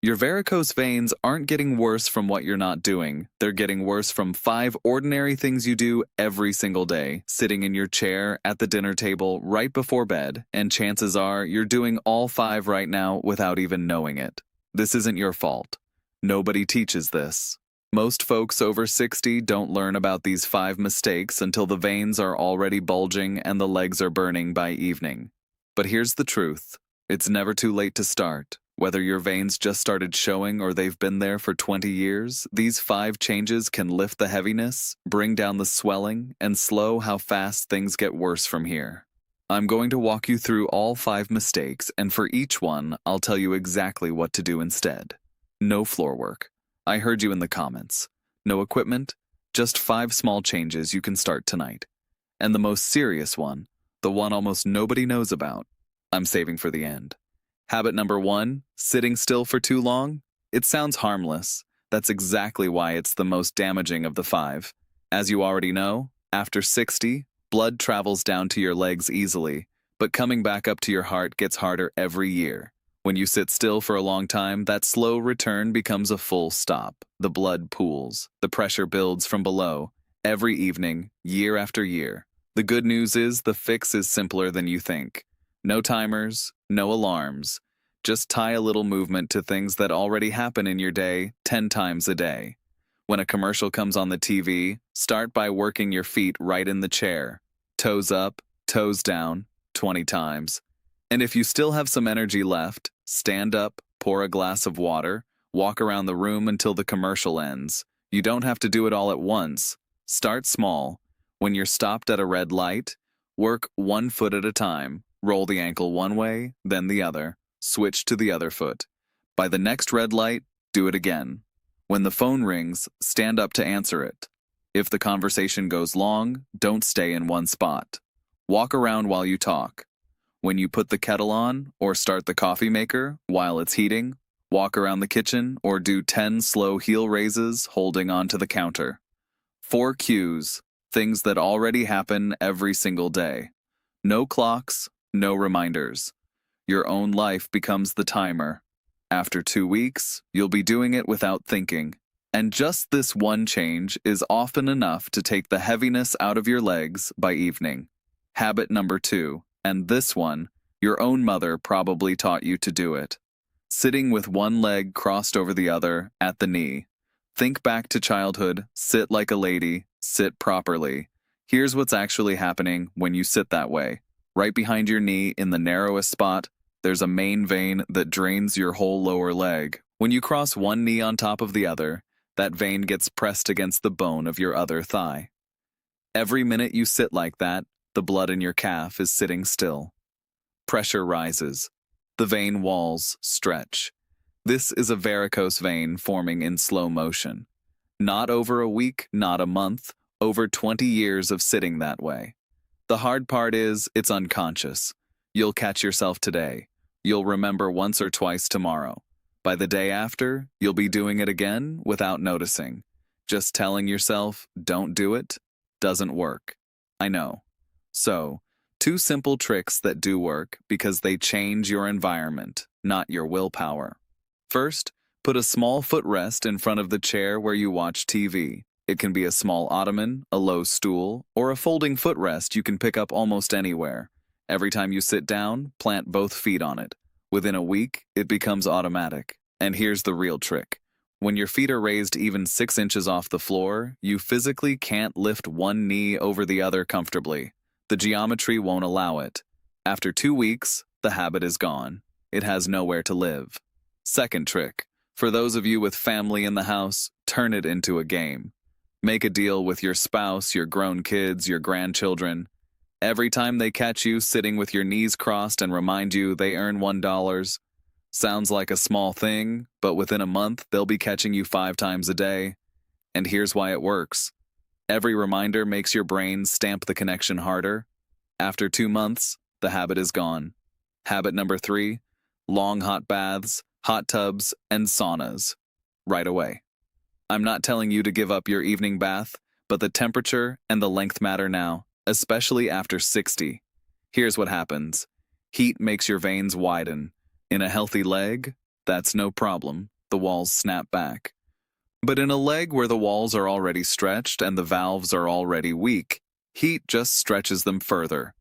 Your varicose veins aren't getting worse from what you're not doing. They're getting worse from 5 ordinary things you do every single day, sitting in your chair, at the dinner table, right before bed, and chances are you're doing all 5 right now without even knowing it. This isn't your fault. Nobody teaches this. Most folks over 60 don't learn about these 5 mistakes until the veins are already bulging and the legs are burning by evening. But here's the truth. It's never too late to start. Whether your veins just started showing or they've been there for 20 years, these 5 changes can lift the heaviness, bring down the swelling, and slow how fast things get worse from here. I'm going to walk you through all 5 mistakes, and for each one, I'll tell you exactly what to do instead. No floor work. I heard you in the comments. No equipment, just 5 small changes you can start tonight. And the most serious one, the one almost nobody knows about, I'm saving for the end. Habit number 1, sitting still for too long? It sounds harmless. That's exactly why it's the most damaging of the 5. As you already know, after 60, blood travels down to your legs easily, but coming back up to your heart gets harder every year. When you sit still for a long time, that slow return becomes a full stop. The blood pools, the pressure builds from below, every evening, year after year. The good news is the fix is simpler than you think. No timers, no alarms. Just tie a little movement to things that already happen in your day 10 times a day. When a commercial comes on the TV, start by working your feet right in the chair. Toes up, toes down, 20 times. And if you still have some energy left, stand up, pour a glass of water, walk around the room until the commercial ends. You don't have to do it all at once. Start small. When you're stopped at a red light, work 1 foot at a time. Roll the ankle one way, then the other. Switch to the other foot. By the next red light, do it again. When the phone rings, stand up to answer it. If the conversation goes long, don't stay in one spot. Walk around while you talk. When you put the kettle on or start the coffee maker while it's heating, walk around the kitchen or do 10 slow heel raises holding onto the counter. 4 cues, things that already happen every single day. No clocks, no reminders. Your own life becomes the timer. After 2 weeks, you'll be doing it without thinking. And just this one change is often enough to take the heaviness out of your legs by evening. Habit number 2, and this one, your own mother probably taught you to do it. Sitting with one leg crossed over the other at the knee. Think back to childhood, sit like a lady, sit properly. Here's what's actually happening when you sit that way. Right behind your knee, in the narrowest spot, there's a main vein that drains your whole lower leg. When you cross one knee on top of the other, that vein gets pressed against the bone of your other thigh. Every minute you sit like that, the blood in your calf is sitting still. Pressure rises. The vein walls stretch. This is a varicose vein forming in slow motion. Not over a week, not a month, over 20 years of sitting that way. The hard part is, it's unconscious. You'll catch yourself today. You'll remember once or twice tomorrow. By the day after, you'll be doing it again without noticing. Just telling yourself, don't do it, doesn't work. I know. So, 2 simple tricks that do work because they change your environment, not your willpower. First, put a small footrest in front of the chair where you watch TV. It can be a small ottoman, a low stool, or a folding footrest you can pick up almost anywhere. Every time you sit down, plant both feet on it. Within a week, it becomes automatic. And here's the real trick. When your feet are raised even 6 inches off the floor, you physically can't lift one knee over the other comfortably. The geometry won't allow it. After 2 weeks, the habit is gone. It has nowhere to live. Second trick. For those of you with family in the house, turn it into a game. Make a deal with your spouse, your grown kids, your grandchildren. Every time they catch you sitting with your knees crossed and remind you they earn $1, sounds like a small thing, but within a month they'll be catching you 5 times a day. And here's why it works. Every reminder makes your brain stamp the connection harder. After 2 months, the habit is gone. Habit number 3, long hot baths, hot tubs, and saunas. Right away. I'm not telling you to give up your evening bath, but the temperature and the length matter now, especially after 60. Here's what happens. Heat makes your veins widen. In a healthy leg, that's no problem. The walls snap back. But in a leg where the walls are already stretched and the valves are already weak, heat just stretches them further.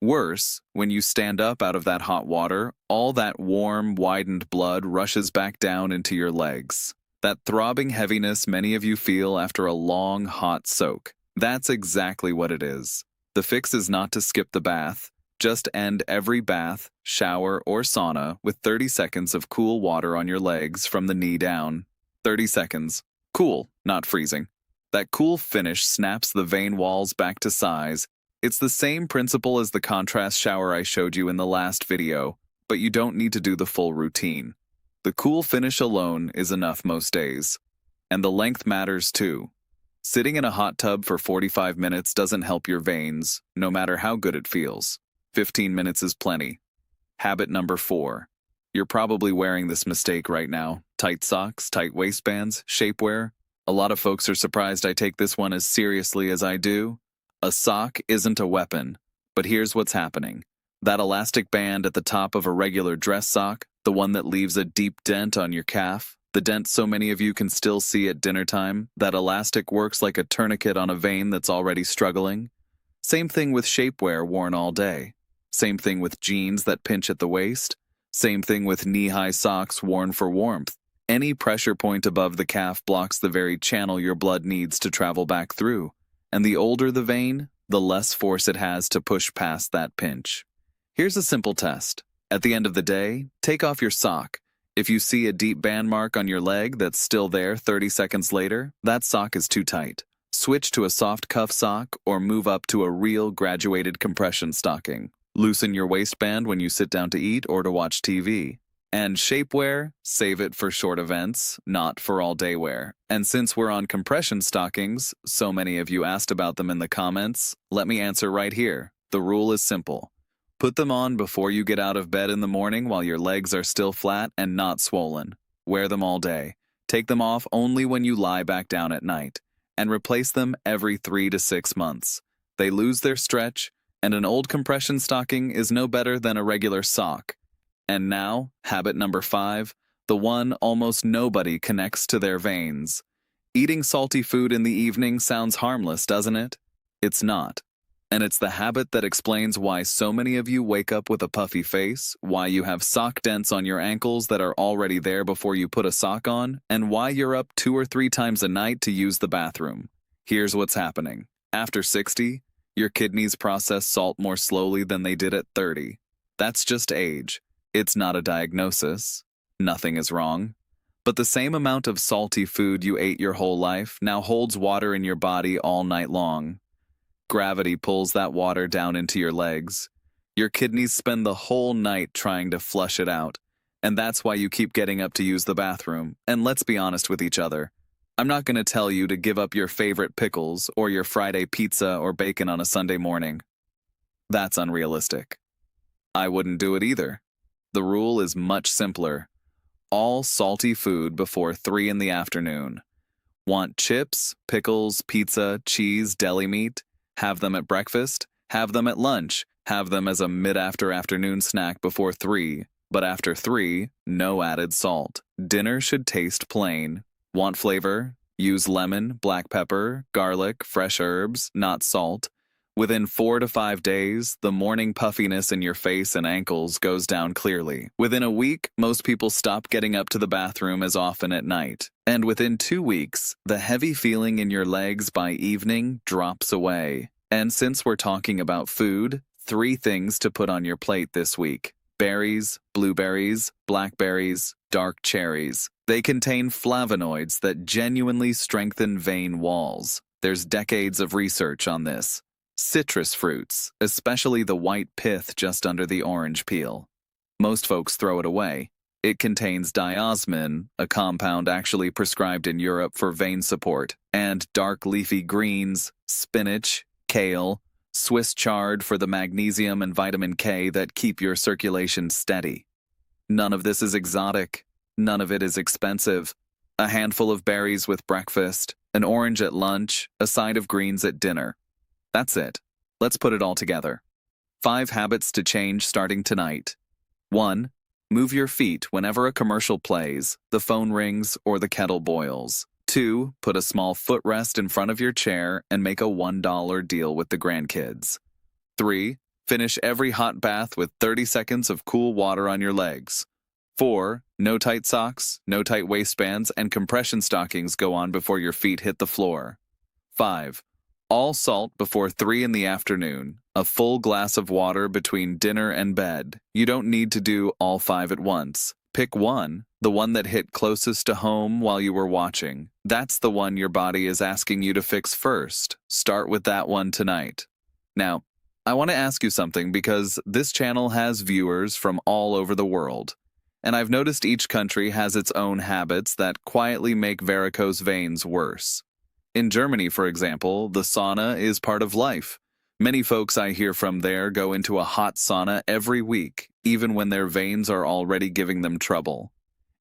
Worse, when you stand up out of that hot water, all that warm, widened blood rushes back down into your legs. That throbbing heaviness many of you feel after a long, hot soak. That's exactly what it is. The fix is not to skip the bath. Just end every bath, shower, or sauna with 30 seconds of cool water on your legs from the knee down. 30 seconds. Cool, not freezing. That cool finish snaps the vein walls back to size. It's the same principle as the contrast shower I showed you in the last video, but you don't need to do the full routine. The cool finish alone is enough most days. And the length matters too. Sitting in a hot tub for 45 minutes doesn't help your veins, no matter how good it feels. 15 minutes is plenty. Habit number 4. You're probably wearing this mistake right now. Tight socks, tight waistbands, shapewear. A lot of folks are surprised I take this one as seriously as I do. A sock isn't a weapon, but here's what's happening. That elastic band at the top of a regular dress sock, the one that leaves a deep dent on your calf, the dent so many of you can still see at dinner time, that elastic works like a tourniquet on a vein that's already struggling. Same thing with shapewear worn all day. Same thing with jeans that pinch at the waist. Same thing with knee-high socks worn for warmth. Any pressure point above the calf blocks the very channel your blood needs to travel back through. And the older the vein, the less force it has to push past that pinch. Here's a simple test. At the end of the day, take off your sock. If you see a deep band mark on your leg that's still there 30 seconds later, that sock is too tight. Switch to a soft cuff sock or move up to a real graduated compression stocking. Loosen your waistband when you sit down to eat or to watch TV. And shapewear, save it for short events, not for all-day wear. And since we're on compression stockings, so many of you asked about them in the comments, let me answer right here. The rule is simple. Put them on before you get out of bed in the morning while your legs are still flat and not swollen. Wear them all day. Take them off only when you lie back down at night. And replace them every 3 to 6 months. They lose their stretch, and an old compression stocking is no better than a regular sock. And now, habit number 5, the one almost nobody connects to their veins. Eating salty food in the evening sounds harmless, doesn't it? It's not. And it's the habit that explains why so many of you wake up with a puffy face, why you have sock dents on your ankles that are already there before you put a sock on, and why you're up 2 or 3 times a night to use the bathroom. Here's what's happening. After 60, your kidneys process salt more slowly than they did at 30. That's just age. It's not a diagnosis. Nothing is wrong. But the same amount of salty food you ate your whole life now holds water in your body all night long. Gravity pulls that water down into your legs. Your kidneys spend the whole night trying to flush it out. And that's why you keep getting up to use the bathroom. And let's be honest with each other. I'm not going to tell you to give up your favorite pickles or your Friday pizza or bacon on a Sunday morning. That's unrealistic. I wouldn't do it either. The rule is much simpler. All salty food before 3 in the afternoon. Want chips, pickles, pizza, cheese, deli meat? Have them at breakfast, have them at lunch, have them as a mid-afternoon snack before 3, but after 3, no added salt. Dinner should taste plain. Want flavor? Use lemon, black pepper, garlic, fresh herbs, not salt. Within 4 to 5 days, the morning puffiness in your face and ankles goes down clearly. Within a week, most people stop getting up to the bathroom as often at night. And within 2 weeks, the heavy feeling in your legs by evening drops away. And since we're talking about food, 3 things to put on your plate this week. Berries, blueberries, blackberries, dark cherries. They contain flavonoids that genuinely strengthen vein walls. There's decades of research on this. Citrus fruits, especially the white pith just under the orange peel. Most folks throw it away. It contains diosmin, a compound actually prescribed in Europe for vein support, and dark leafy greens, spinach, kale, Swiss chard for the magnesium and vitamin K that keep your circulation steady. None of this is exotic. None of it is expensive. A handful of berries with breakfast, an orange at lunch, a side of greens at dinner. That's it. Let's put it all together. 5 habits to change starting tonight. 1. Move your feet whenever a commercial plays, the phone rings, or the kettle boils. 2. Put a small footrest in front of your chair and make a $1 deal with the grandkids. 3. Finish every hot bath with 30 seconds of cool water on your legs. 4. No tight socks, no tight waistbands, and compression stockings go on before your feet hit the floor. 5. All salt before 3 in the afternoon. A full glass of water between dinner and bed. You don't need to do all 5 at once. Pick one, the one that hit closest to home while you were watching. That's the one your body is asking you to fix first. Start with that one tonight. Now, I want to ask you something because this channel has viewers from all over the world. And I've noticed each country has its own habits that quietly make varicose veins worse. In Germany, for example, the sauna is part of life. Many folks I hear from there go into a hot sauna every week, even when their veins are already giving them trouble.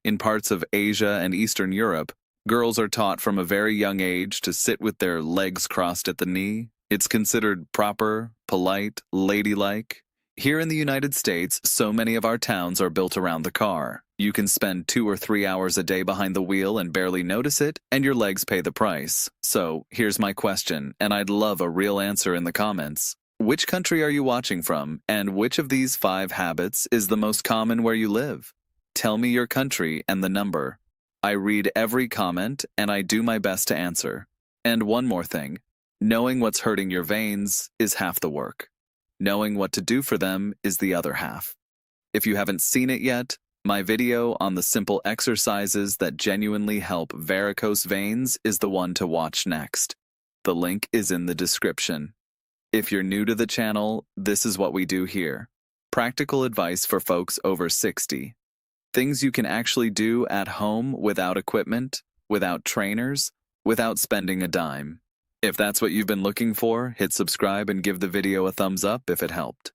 In parts of Asia and Eastern Europe, girls are taught from a very young age to sit with their legs crossed at the knee. It's considered proper, polite, ladylike. Here in the United States, so many of our towns are built around the car. You can spend 2 or 3 hours a day behind the wheel and barely notice it, and your legs pay the price. So, here's my question, and I'd love a real answer in the comments. Which country are you watching from, and which of these 5 habits is the most common where you live? Tell me your country and the number. I read every comment, and I do my best to answer. And one more thing. Knowing what's hurting your veins is half the work. Knowing what to do for them is the other half. If you haven't seen it yet, my video on the simple exercises that genuinely help varicose veins is the one to watch next. The link is in the description. If you're new to the channel, this is what we do here. Practical advice for folks over 60. Things you can actually do at home without equipment, without trainers, without spending a dime. If that's what you've been looking for, hit subscribe and give the video a thumbs up if it helped.